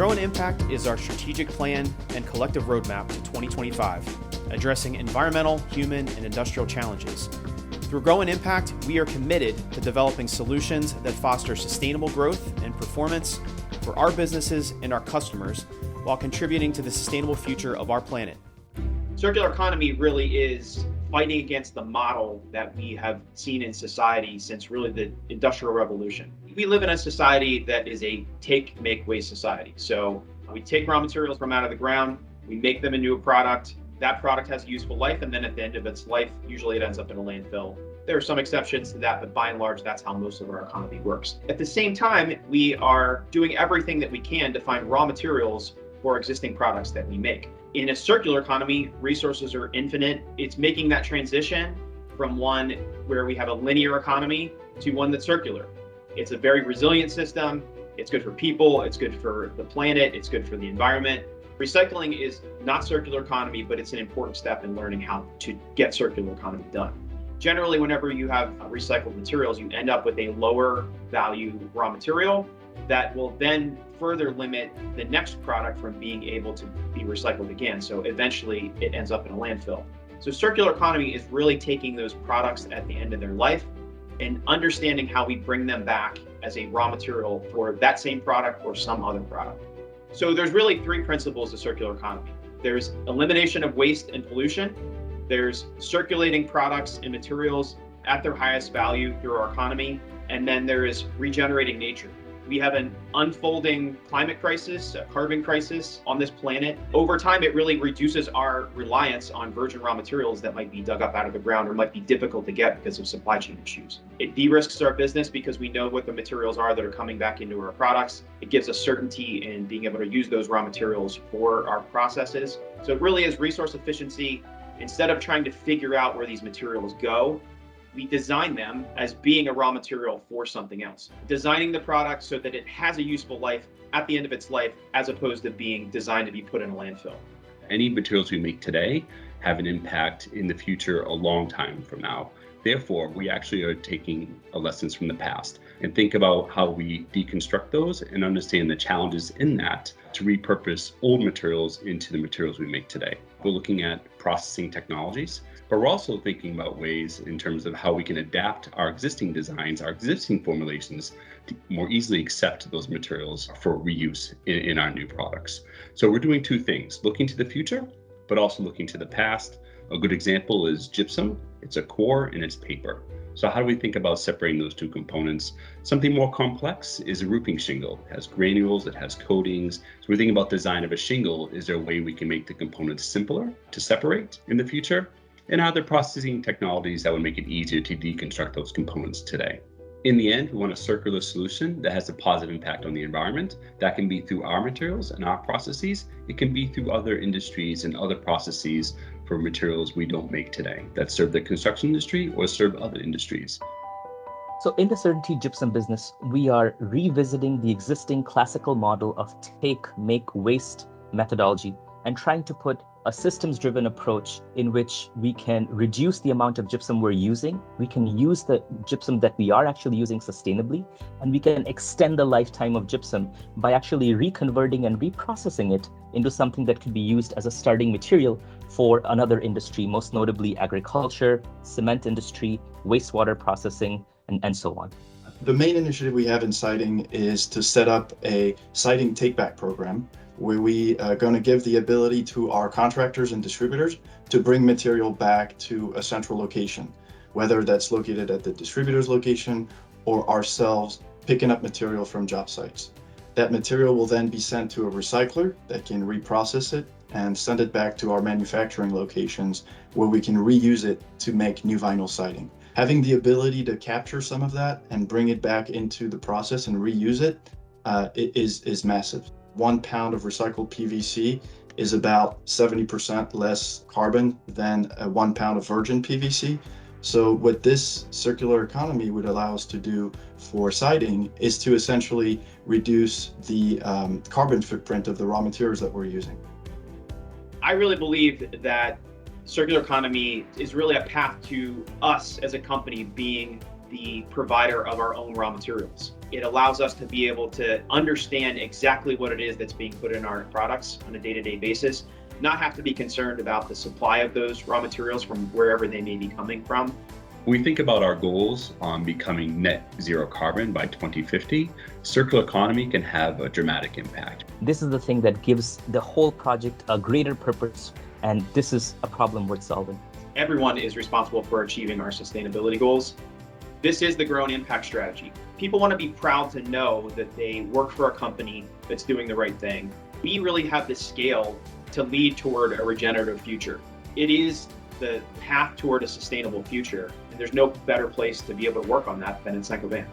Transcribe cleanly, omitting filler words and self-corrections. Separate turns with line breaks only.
Grow and Impact is our strategic plan and collective roadmap to 2025, addressing environmental, human, and industrial challenges. Through Grow and Impact, we are committed to developing solutions that foster sustainable growth and performance for our businesses and our customers while contributing to the sustainable future of our planet. Circular economy really is fighting against the model that we have seen in society since really the Industrial Revolution. We live in a society that is a take, make, waste society. So we take raw materials from out of the ground, we make them into a product. That product has a useful life, and then at the end of its life, usually it ends up in a landfill. There are some exceptions to that, but by and large, that's how most of our economy works. At the same time, we are doing everything that we can to find raw materials for existing products that we make. In a circular economy, resources are infinite. It's making that transition from one where we have a linear economy to one that's circular. It's a very resilient system. It's good for people. It's good for the planet. It's good for the environment. Recycling is not circular economy, but it's an important step in learning how to get circular economy done. Generally, whenever you have recycled materials, you end up with a lower value raw material that will then further limit the next product from being able to be recycled again. So eventually it ends up in a landfill. So circular economy is really taking those products at the end of their life and understanding how we bring them back as a raw material for that same product or some other product. So there's really three principles of circular economy. There's elimination of waste and pollution. There's circulating products and materials at their highest value through our economy. And then there is regenerating nature. We have an unfolding climate crisis, a carbon crisis on this planet. Over time, it really reduces our reliance on virgin raw materials that might be dug up out of the ground or might be difficult to get because of supply chain issues. It de-risks our business because we know what the materials are that are coming back into our products. It gives us certainty in being able to use those raw materials for our processes. So it really is resource efficiency. Instead of trying to figure out where these materials go, we design them as being a raw material for something else. Designing the product so that it has a useful life at the end of its life, as opposed to being designed to be put in a landfill.
Any materials we make today have an impact in the future a long time from now. Therefore, we actually are taking lessons from the past and think about how we deconstruct those and understand the challenges in that to repurpose old materials into the materials we make today. We're looking at processing technologies, but we're also thinking about ways in terms of how we can adapt our existing designs, our existing formulations to more easily accept those materials for reuse in our new products. So we're doing two things, looking to the future, but also looking to the past. A good example is gypsum. It's a core and it's paper. So how do we think about separating those two components? Something more complex is a roofing shingle. It has granules, it has coatings. So we're thinking about design of a shingle. Is there a way we can make the components simpler to separate in the future? And are there processing technologies that would make it easier to deconstruct those components today? In the end, we want a circular solution that has a positive impact on the environment. That can be through our materials and our processes. It can be through other industries and other processes for materials we don't make today that serve the construction industry or serve other industries.
So in the Certainty Gypsum business, we are revisiting the existing classical model of take, make, waste methodology and trying to put a systems-driven approach in which we can reduce the amount of gypsum we're using. We can use the gypsum that we are actually using sustainably, and we can extend the lifetime of gypsum by actually reconverting and reprocessing it into something that could be used as a starting material for another industry, most notably agriculture, cement industry, wastewater processing, and so on.
The main initiative we have in siding is to set up a siding take-back program where we are going to give the ability to our contractors and distributors to bring material back to a central location, whether that's located at the distributor's location or ourselves picking up material from job sites. That material will then be sent to a recycler that can reprocess it and send it back to our manufacturing locations where we can reuse it to make new vinyl siding. Having the ability to capture some of that and bring it back into the process and reuse it is massive. 1 pound of recycled PVC is about 70% less carbon than 1 pound of virgin PVC. So what this circular economy would allow us to do for siding is to essentially reduce the carbon footprint of the raw materials that we're using.
I really believe that circular economy is really a path to us as a company being the provider of our own raw materials. It allows us to be able to understand exactly what it is that's being put in our products on a day-to-day basis, not have to be concerned about the supply of those raw materials from wherever they may be coming from.
When we think about our goals on becoming net zero carbon by 2050, circular economy can have a dramatic impact.
This is the thing that gives the whole project a greater purpose, and this is a problem worth solving.
Everyone is responsible for achieving our sustainability goals. This is the Grow and Impact strategy. People want to be proud to know that they work for a company that's doing the right thing. We really have the scale to lead toward a regenerative future. It is the path toward a sustainable future, and there's no better place to be able to work on that than in Saint-Gobain.